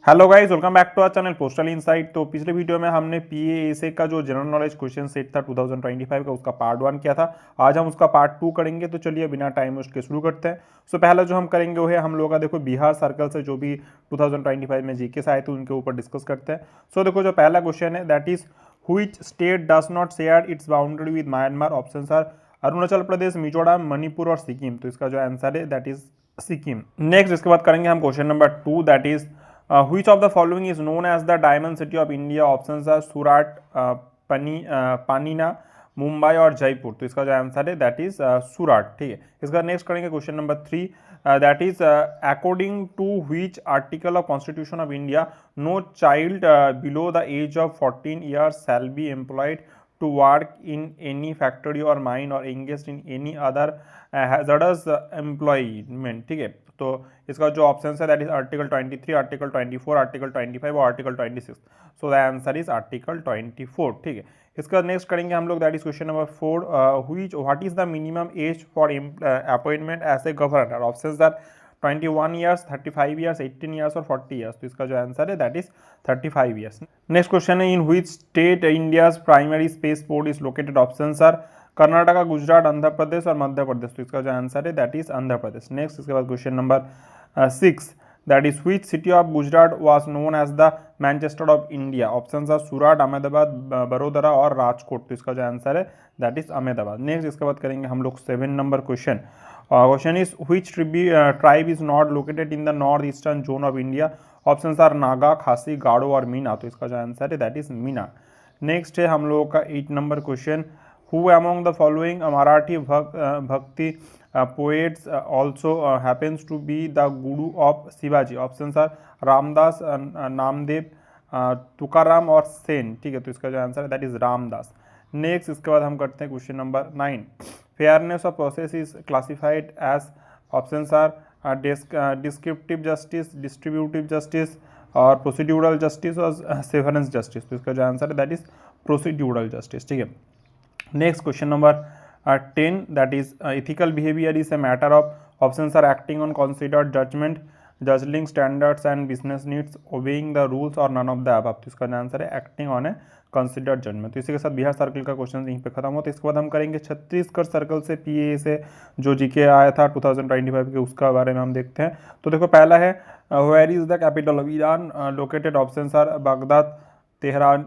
Hello guys, welcome back to our channel Postal Insight. तो पिछले video में हमने पीएएसए का जो जनरल नॉलेज क्वेश्चन सेट था 2025 का, उसका पार्ट 1 किया था। आज हम उसका पार्ट 2 करेंगे। तो चलिए बिना टाइम वेस्ट के शुरू करते हैं। सो पहला जो हम करेंगे वो है हम लोग का, देखो, बिहार सर्कल से जो भी 2025 में जीके से आए थे उनके ऊपर डिस्कस करते हैं। सो देखो, जो पहला क्वेश्चन है that is which state does not share its boundary with Myanmar. Option are Arunachal Pradesh, Mizoram, Manipur और सिक्किम। तो इसका जो आंसर है दैट इज सिक्किम। नेक्स्ट इसके बाद करेंगे हम question number 2 that is which of the following is known as the diamond city of India? Options are सूरत, पानीना, मुंबई और जयपुर। तो इसका जो आंसर है दैट इज सूरत। ठीक है, इसका नेक्स्ट करेंगे question number 3 that is according to which article of constitution of India no child below the age of 14 years shall be employed to work in any factory or mine or engaged in any other hazardous employment। ठीक है, तो इसका जो option है that is article 23, article 24, article 25 और article 26। So the answer is article 24। ठीक है, इसका नेक्स्ट करेंगे हम लोग that is question number 4 what is the minimum age for appointment as a governor. Options are 21 years, 35 years, 18 years और 40 years. तो इसका जो आंसर है that is 35 years. Next question है in which state India's primary space port is located. Options are Karnataka, Gujarat, Andhra Pradesh और मध्य प्रदेश। तो इसका जो आंसर है that is Andhra Pradesh. Next इसके बाद question number 6 that is which city of Gujarat was known as the Manchester of India. Options are Surat, Ahmedabad, Vadodara और राजकोट। तो इसका जो आंसर है दैट इज अहमदाबाद। नेक्स्ट इसके बाद करेंगे हम लोग 7 number question. Question is which tribe is not located in the north eastern zone of India. Options are Naga, Khasi, Garo और मीना। तो इसका जो आंसर है दैट इज मीना। नेक्स्ट है हम लोगों का 8 number question who among the following Marathi bhakti poets also happens to be the guru of Shivaji. Options are Ramdas, Namdev, Tukaram और सेन। ठीक है, तो इसका जो आंसर है दैट इज रामदास। नेक्स्ट इसके बाद हम करते हैं question number 9 fairness of process is classified as. Options are descriptive justice, distributive justice और प्रोसीड्यूरल जस्टिस और सेवरेंस जस्टिस। तो इसका जो आंसर है दैट इज प्रोसीड्यूरल जस्टिस। ठीक है, next question number 10 that is ethical behaviour is a matter of. Options are acting on considered judgement, juggling standards and business needs, obeying the rules और none of the above. तो इसका answer है acting on a considered judgement. तो इसी के साथ Bihar circle का question यहीं पे खत्म होता है। इसके बाद हम करेंगे छत्तीसगढ़ सर्कल से पीए से जो जीके आया था 2025 के, उसका बारे में हम देखते हैं। तो देखो, पहला है where is the capital of Iran located. Options are Baghdad, Tehran,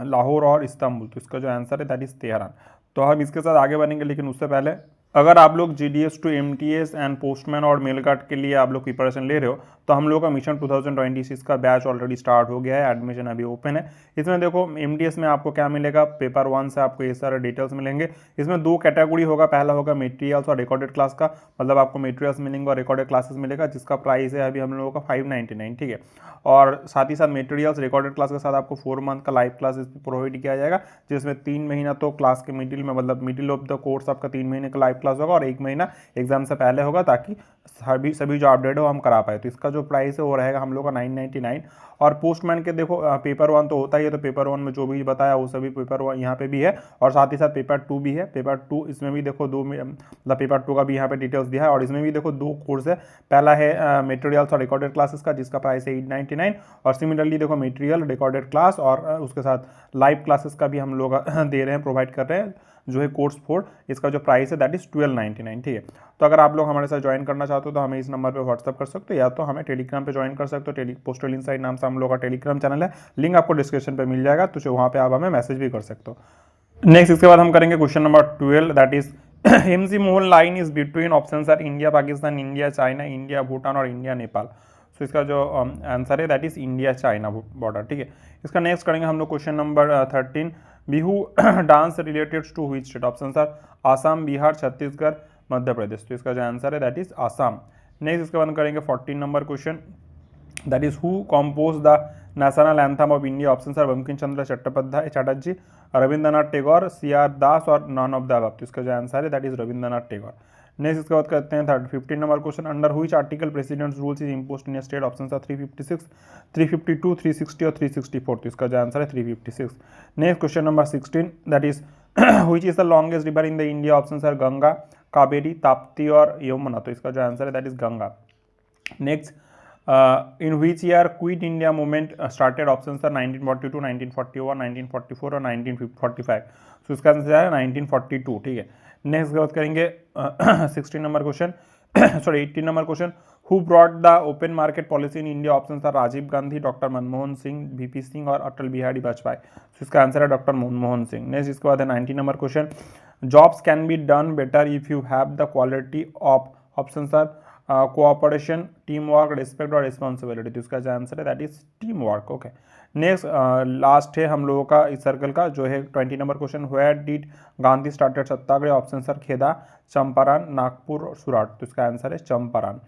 Lahore और इस्तांबुल। तो इसका जो आंसर है दैट इज तेहरान। तो हम इसके साथ आगे बढ़ेंगे, लेकिन उससे पहले अगर आप लोग GDS to MTS and postman और मेल गार्ड के लिए आप लोग प्रिपरेशन ले रहे हो तो हम लोग का मिशन 2026 का बैच ऑलरेडी स्टार्ट हो गया है। एडमिशन अभी ओपन है। इसमें देखो, एमटीएस में आपको क्या मिलेगा, पेपर 1 से आपको ये सारे डिटेल्स मिलेंगे। इसमें 2 कैटेगरी होगा। पहला होगा मटेरियल्स और रिकॉर्डेड क्लास का, मतलब आपको मटेरियल्स मिलेंगे और रिकॉर्डेड क्लासेस मिलेगा, जिसका प्राइस है अभी हम लोगों का 599। ठीक है, और साथ ही साथ मटेरियल्स रिकॉर्डेड क्लास के साथ आपको 4 मंथ का लाइव क्लास प्रोवाइड किया जाएगा, जिसमें 3 महीना तो क्लास के मिडिल में, मतलब मिडिल ऑफ द कोर्स आपका 3 महीने का लाइव क्लास होगा और 1 महीना एग्जाम से पहले होगा, ताकि सभी जो अपडेट हो हम करा पाए। तो इसका जो प्राइस है वो रहेगा हम लोग का 999। और पोस्टमैन के देखो, पेपर 1 तो होता ही है, तो पेपर 1 में जो भी बताया वो सभी पेपर 1 यहाँ पे भी है, और साथ ही साथ पेपर 2 भी है। पेपर 2 इसमें भी देखो 2 में, मतलब पेपर 2 का भी यहाँ पे डिटेल्स दिया है, और इसमें भी देखो 2 कोर्स है। पहला है मटेरियल्स और रिकॉर्डेड क्लासेस का, जिसका प्राइस है 899, और सिमिलरली देखो मटेरियल, रिकॉर्डेड क्लास और उसके साथ लाइव क्लासेस का भी हम लोग दे रहे हैं, प्रोवाइड कर रहे हैं, जो है कोर्स 4। इसका जो प्राइस है दैट इज 1299। ठीक है, तो अगर आप लोग हमारे साथ ज्वाइन करना चाहते हो तो हमें इस नंबर पे व्हाट्सअप कर सकते हो, या तो हमें टेलीग्राम पे ज्वाइन कर सकते हो। पोस्टल इनसाइट नाम से हम लोग का टेलीग्राम चैनल है, लिंक आपको डिस्क्रिप्शन पे मिल जाएगा, तो वहाँ पे आप हमें मैसेज भी कर सकते हो। नेक्स्ट इसके बाद हम करेंगे question number 12 that is McMahon line is between. Options are India Pakistan, India China, India Bhutan और इंडिया नेपाल। तो इसका जो आंसर है that is India China border. ठीक है, इसका नेक्स्ट करेंगे हम लोग question number 13 Bihu dance related to which state. Options are Assam, Bihar, Chhattisgarh, Madhya Pradesh. तो इसका जो आंसर है दैट इज आसाम। नेक्स्ट इसके बाद करेंगे 14 number question that is who compose the national anthem of India. Options are Bankim Chandra Chatterjee, Rabindranath Tagore, CR Das और नॉन ऑफ द अबव। तो इसका जो आंसर है that is Rabindranath Tagore. Next इसके बाद करते हैं 15 number question under which article presidents rules is imposed in a state. Options are 356, 352, 360 और 364। तो इसका जो आंसर है 356। Next question number 16 that is which is the longest river in the India. Options are Ganga, Kaveri, Tapti और यमुना। तो इसका जो आंसर है that is Ganga. Next in which year quit India movement started, option sir 1942, 1941, 1944 और 1945। तो इसका आंसर है 1942, ठीक है। नेक्स्ट बात करेंगे 16 number question, sorry 18 number question, who brought the open market policy in India, option sir Rajiv Gandhi, doctor Manmohan Singh, VP Singh और अटल बिहारी वाजपेयी। तो इसका आंसर है डॉक्टर मनमोहन सिंह। नेक्स्ट इसके बाद है 19 number question, jobs can be done better if you have the quality of, option sir cooperation, team work, respect और responsibility. तो इसका जो आंसर है that is team work, okay. Next last है हम लोगों का इस सर्कल का जो है 20 number question, where did Gandhi started satyagraha, options are Kheda, Champaran, Nagpur और सूरत। तो इसका आंसर है चंपारण।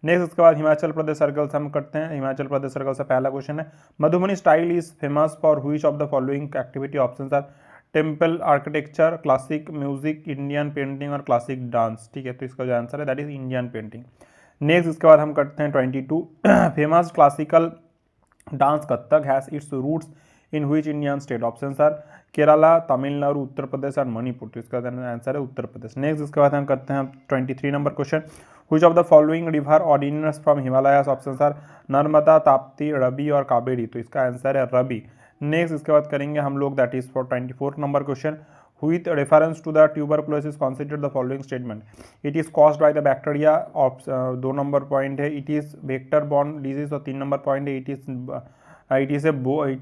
नेक्स्ट उसके बाद हिमाचल प्रदेश सर्कल से हम करते हैं। हिमाचल प्रदेश सर्कल से पहला क्वेश्चन है, Madhubani style is famous for which of the following activity, options are temple architecture, classic music, Indian painting और क्लासिक डांस, ठीक है। तो इसका जो आंसर है that is Indian painting. Next इसके बाद हम करते हैं 22, famous classical dance Kathak has its roots in which Indian state, options are Kerala, Tamil Nadu, Uttar Pradesh और मणिपुर। तो इसका आंसर है उत्तर प्रदेश। नेक्स्ट इसके बाद हम करते हैं 23 number question, which of the following river originates from Himalayas, options are Narmada, Tapti, Ravi और कावेरी। तो इसका आंसर है रबी। नेक्स्ट इसके बाद करेंगे हम लोग that is for 24 number question, with reference to the tuberculosis consider the following statement, it is caused by the bacteria, of 2 number point है, it is vector borne disease और 3 नंबर पॉइंट है, it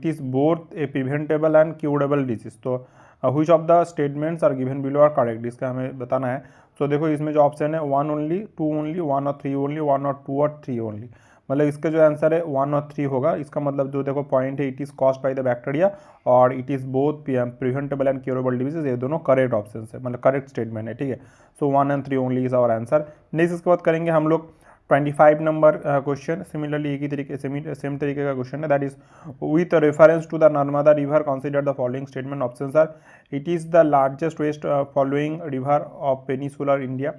is both a preventable and curable disease। तो which of the statements are given below are correct, इसका हमें बताना है। तो देखो इसमें जो ऑप्शन है 1 ओनली, 2 ओनली, 1 और 3 ओनली, 1 और 2 और 3 ओनली, मतलब इसका जो आंसर है 1 और 3 होगा। इसका मतलब जो देखो पॉइंट है it is caused by the bacteria और it is both preventable and curable disease, ये दोनों करेक्ट ऑप्शन है, मतलब करेक्ट स्टेटमेंट है, ठीक है। So 1 and 3 only is our answer. Next इसके बाद करेंगे हम लोग 25 नंबर क्वेश्चन, सिमिलरली एक ही तरीके सेम तरीके का क्वेश्चन है, that is with reference to the Narmada river consider the following statement, options are it is the largest west following river of peninsular India,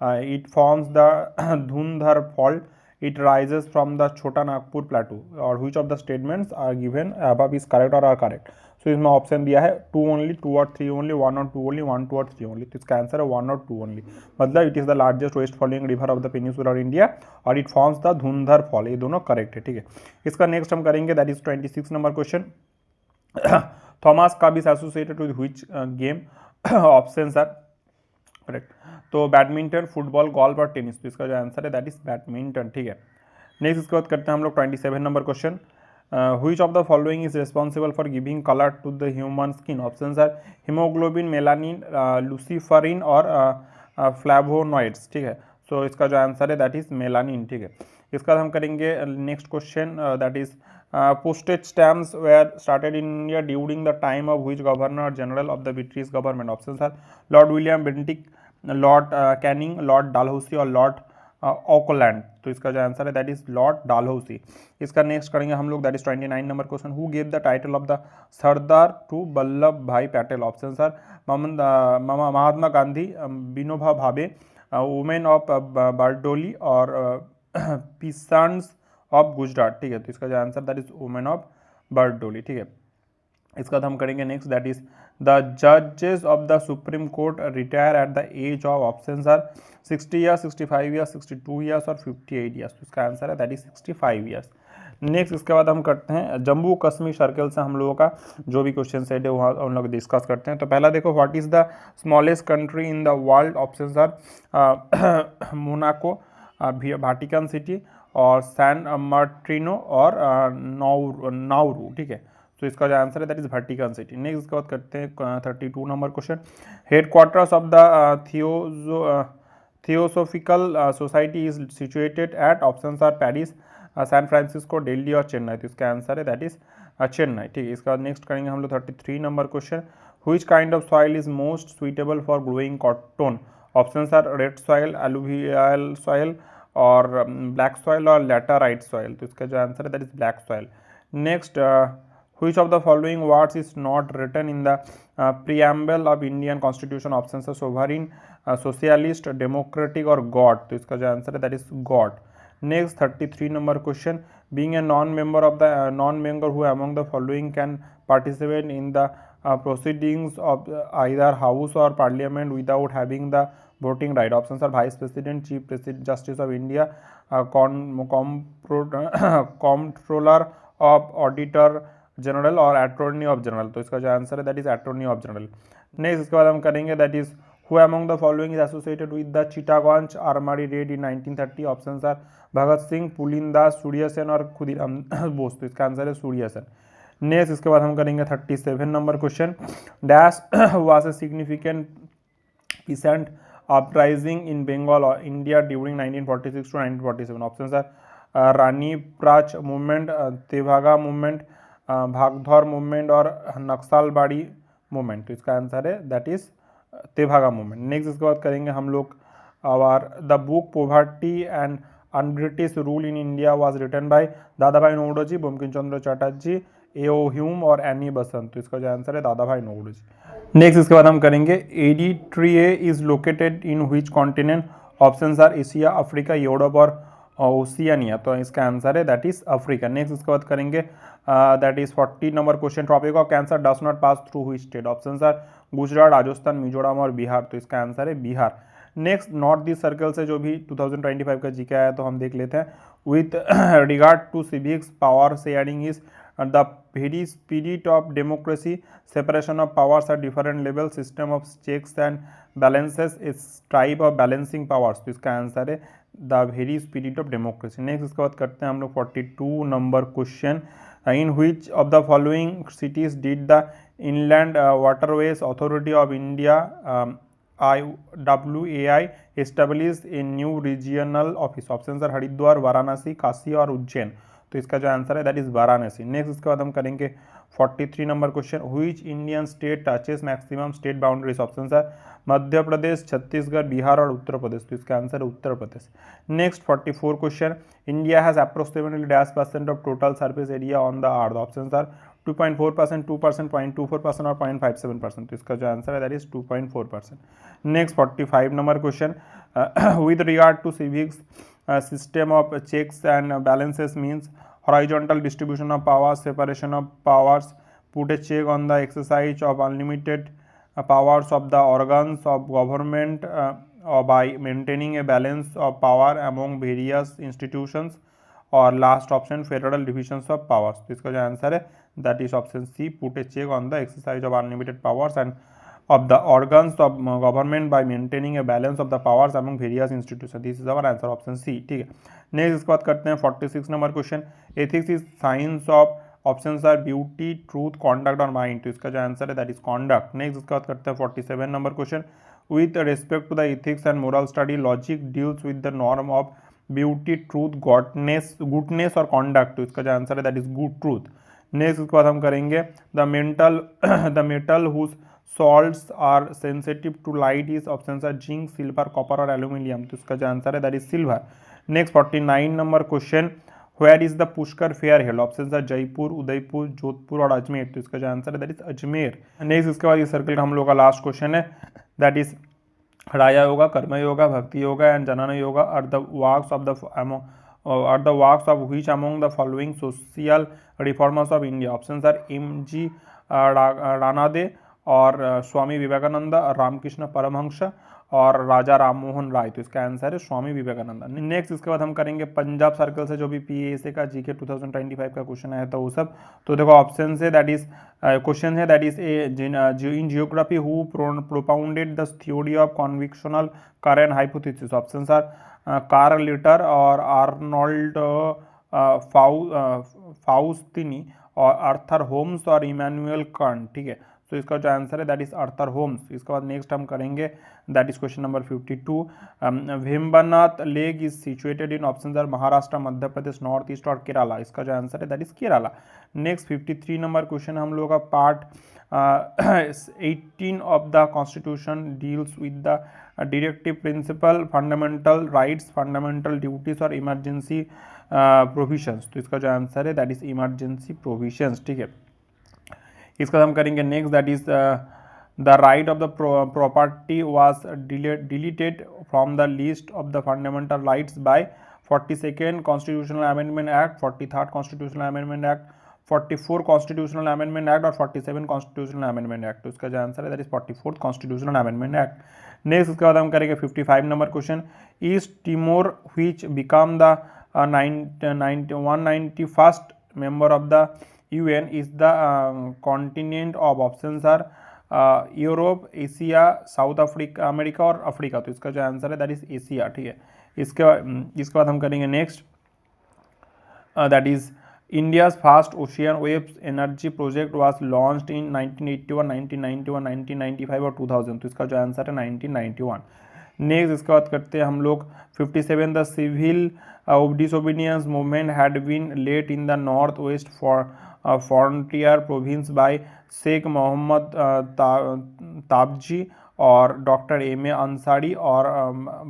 it forms the Dhuandhar falls, it rises from the Chota Nagpur plateau, और which of the statements are given above is correct or are correct। so इसमें option दिया है 2 only, 2 और 3 only, 1 और 2 only, 1 2 और 3 only. तो इसका answer है 1 और 2 ओनली, मतलब it is the largest west following river of the peninsular India और it forms the Dhuandhar fall, ये दोनों करेक्ट है, ठीक है। इसका नेक्स्ट हम करेंगे that is 26 number question, Thomas cup is associated with which game, option sir correct, तो बैडमिंटन, फुटबॉल, गोल्फ और टेनिस। तो इसका जो आंसर है दैट इज बैडमिंटन, ठीक है। नेक्स्ट इसके बाद करते हैं हम लोग 27 number question, which of the following is responsible for giving colour to the human skin, options are haemoglobin, melanin, luciferin और फ्लैवोनॉइड्स, ठीक है। सो इसका जो आंसर है दैट इज मेलानिन, ठीक है। इसका बाद हम करेंगे next question that is postage stamps were started in India during the time of which governor general of the British government, options are Lord William Bentinck, Lord Canning, Lord Dalhousie और Lord Auckland. तो इसका जो answer है that is Lord डालहौसी। इसका next करेंगे हम लोग that is 29 number question, who gave the title of the Sardar to Vallabh bhai Patel, option sir Mahatma Gandhi, Vinoba Bhave, women of Bardoli और पीसंट्स ऑफ गुजरात, ठीक है। तो इसका जो answer that is women of Bardoli, ठीक है। इसका हम करेंगे नेक्स्ट दैट इज द जजेस of the supreme court retire at the age of, option are 60 years, 65 years, 62 years और 58 ईयर्स। तो इसका आंसर है दैट इज 65 ईयर्स। नेक्स्ट इसके बाद हम करते हैं जम्मू कश्मीर सर्कल से हम लोगों का जो भी क्वेश्चन सेट है वहाँ हम लोग डिस्कस करते हैं। तो पहला देखो what is the smallest country in the world, option are Monaco, Vatican City और सैन मार्टिनो और नाउरू, ठीक है। तो इसका जो आंसर है that is Vatican City. Next इसके बाद करते हैं 32 number question, headquarters of the Theosophical Society is situated at, options are Paris, San Francisco, Delhi और चेन्नई। तो इसका आंसर है दैट इज चेन्नई, ठीक है। इसका बाद नेक्स्ट करेंगे हम लोग 33 number question, which kind of soil is most suitable for growing cotton, options are red soil, alluvial soil और ब्लैक सॉइल और लैटेराइट सॉइल। तो इसका जो आंसर है that is black soil. Next which of the following words is not written in the preamble of Indian Constitution, options are sovereign, socialist, democratic और God। तो इसका जो आंसर है that is God। Next 33 number question, being a non-member of the non-member who among the following can participate in the proceedings of either house or parliament without having the voting right. Options are Vice President, Chief Justice of India, Comptroller of Auditor General और Attorney of General. तो इसका जो answer है that is Attorney of General. Next इसके बाद हम करेंगे that is Who among the following is associated with the Chittagong Armory raid in 1930? Options are Bhagat Singh, पुलिनदास, Surya Sen और खुदीराम बोस. तो इसका आंसर है सूर्य सेन. नेक्स्ट इसके बाद हम करेंगे 37 number question. Dash was a significant peasant uprising in Bengal और India during 1946 to 1947. Options are रानी प्राच मूवमेंट, तेभागा मूवमेंट, भागधर मूवमेंट और नक्सलबाड़ी मूवमेंट. तो इसका आंसर है that is Tebhaga movement. Next इसके बाद करेंगे हम लोग आवर the book poverty and un-British rule in India was written by Dadabhai Naoroji, Bankim Chandra Chatterjee, A O. Hume और एनी बसंत. तो इसका जो आंसर है दादा भाई नौरोजी. नेक्स्ट इसके बाद हम करेंगे Eritrea is located in which continent. Options are Asia, Africa, Europe और ओशियानिया. तो इसका आंसर है दैट इज अफ्रीका. नेक्स्ट इसके बाद करेंगे that is 40 number question. Tropic of cancer does not pass through which state. Options are Gujarat, Rajasthan, Mizoram और बिहार. तो इसका आंसर है Bihar. Next north east circle से जो भी 2025 का जीके आया तो हम देख लेते हैं. With regard to civics power sharing is the very spirit of democracy, separation of powers at different level, system of checks and balances, इस टाइप ऑफ बैलेंसिंग पावर्स. तो इसका आंसर है the very spirit of democracy. Next इसके बाद करते हैं हम लोग 42 number question. In which of the following cities did the Inland Waterways Authority of India IWAI establish a new regional office. Option are Haridwar, Varanasi, Kashi और उज्जैन. तो इसका जो आंसर है दैट इज वाराणसी. नेक्स्ट इसके बाद हम करेंगे 43 number question. Which Indian state touches maximum state boundaries. Options are Madhya Pradesh, Chhattisgarh, Bihar और उत्तर प्रदेश. तो इसका आंसर है Uttar Pradesh. Next 44 question. India has approximately -% of total surface area on the earth. Options are 2.4%, 2%, 0.24% और 0.57%. तो इसका जो आंसर है that is 2.4%. Next 45 number question. With regard to civics system of checks and balances means horizontal distribution of powers, separation of powers, put a check on the exercise of unlimited powers of the organs of government by maintaining a balance of power among various institutions. और last option federal divisions of powers. तो इसका जो answer है that is option C, put a check on the exercise of unlimited powers and of the organs of government by maintaining a balance of the powers among various institutions. This is our answer, option C. ठीक है. Next इसके बाद करते हैं 46 number question. Ethics is science of. Options are beauty, truth, conduct और mind. तो इसका जो आंसर है दैट इज कॉन्डक्ट. नेक्स्ट इसके बाद करते हैं 47 number question. With respect to the ethics and moral study logic deals with the norm of beauty, truth, goodness और कॉन्डक्ट. तो इसका जो आंसर है that is good truth. Next इसके बाद हम करेंगे the metal whose salts are sensitive to light is. Option are zinc, silver, copper और एल्यूमिनियम. तो इसका जो आंसर है that is silver. Next 49 number question. Where is the Pushkar fair held. Option are Jaipur, Udaipur, Jodhpur और अजमेर. तो इसका जो आंसर है दैट इज अजमेर. नेक्स्ट इसके बाद ये सर्कल का हम लोग का लास्ट क्वेश्चन है that is Raja Yoga, Karma Yoga, Bhakti Yoga and Jnana Yoga are the works of which among the following social reformers of India. Option are M.G. Ranade और स्वामी विवेकानंद, रामकृष्ण परमहंस और राजा राम मोहन राय. तो इसका आंसर है स्वामी विवेकानंद. नेक्स्ट इसके बाद हम करेंगे पंजाब सर्कल से जो भी PASA का जीके 2025 का क्वेश्चन आया था वो सब. तो देखो ऑप्शन है दैट इज क्वेश्चन है that is in geography who propounded the theory of convectional current hypothesis. Options are Karl Ritter और आर्नोल्ड फाउस्टिनी और आर्थर होम्स और इमैनुअल कांट. ठीक है. तो इसका जो आंसर है दैट इज आर्थर होम्स. इसके बाद नेक्स्ट हम करेंगे that is question number 52. Vembanad lake is situated in. Options are Maharashtra, Madhya Pradesh, north east और केरला. इसका जो आंसर है that is Kerala. Next 53 number question हम लोग का part 18 of the constitution deals with the directive principle, fundamental rights, fundamental duties और emergency provisions. तो इसका जो आंसर है दैट इज इमरजेंसी प्रोविजंस. ठीक है. इसका हम करेंगे next that is the right of the property was deleted from the list of the fundamental rights by 42nd constitutional amendment act, 43rd constitutional amendment act, 44 constitutional amendment act और 47 constitutional amendment act. तो इसका जो answer है that is 44th constitutional amendment act. Next उसके बाद हम करेंगे 55 number question. East टिमोर which become the 191st member of the UN is the continent of options are Europe, Asia, south Africa, America और Africa. तो इसका जो answer है that is Asia. ठीक है, इसके बाद हम करेंगे next that is India's first ocean waves energy project was launched in 1981, 1991, 1995 और 2000। तो इसका जो आंसर है 1991। नेक्स्ट इसके बाद करते हैं हम लोग 57 the civil disobedience movement had been led in the north west frontier province by Sheikh Mohammad Tyabji और डॉक्टर एम ए अंसारी और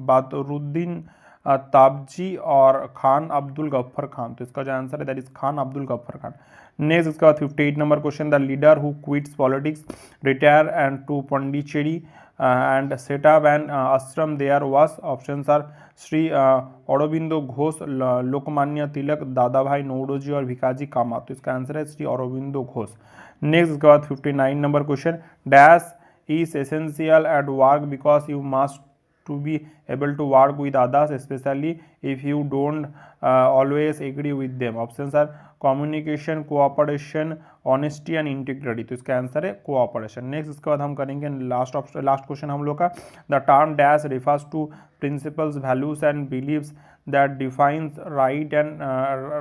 बदरुद्दीन ताबजी और खान अब्दुल गफ्फर खान। तो इसका जो आंसर है that is Khan Abdul Ghaffar Khan. Next इसके बाद 58 number question. The leader who quits politics retire and to Pondicherry and set up an ashram there was options are Shri Aurobindo Ghosh, Lokmanya Tilak, Dadabhai Naoroji और भिकाजी कामा। तो इसका आंसर है श्री अरबिंदो घोष। नेक्स्ट इसके बाद 59 number question. Dash is essential at work because you must to be able to work with others, especially if you don't always agree with them. Options are communication, cooperation, honesty and integrity। तो इसका answer है cooperation। Next इसके बाद हम करेंगे last question हम लोग का। The term dash refers to principles, values and believes that defines right and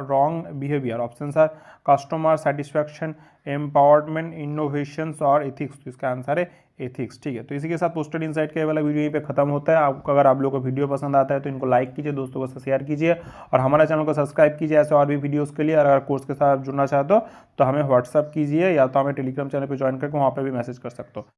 wrong behavior। Options are customer satisfaction, empowerment, innovations और ethics। तो इसका आंसर है एथिक्स। ठीक है, तो इसी के साथ पोस्टल इनसाइट का ये वाला वीडियो यहीं पे खत्म होता है। आपको अगर आप लोगों को वीडियो पसंद आता है तो इनको लाइक कीजिए, दोस्तों को शेयर कीजिए और हमारे चैनल को सब्सक्राइब कीजिए ऐसे और भी वीडियोस के लिए। अगर कोर्स के साथ जुड़ना चाहते हो तो हमें व्हाट्सअप कीजिए या तो हमें टेलीग्राम चैनल पर ज्वाइन करके वहाँ पर भी मैसेज कर सकते हो।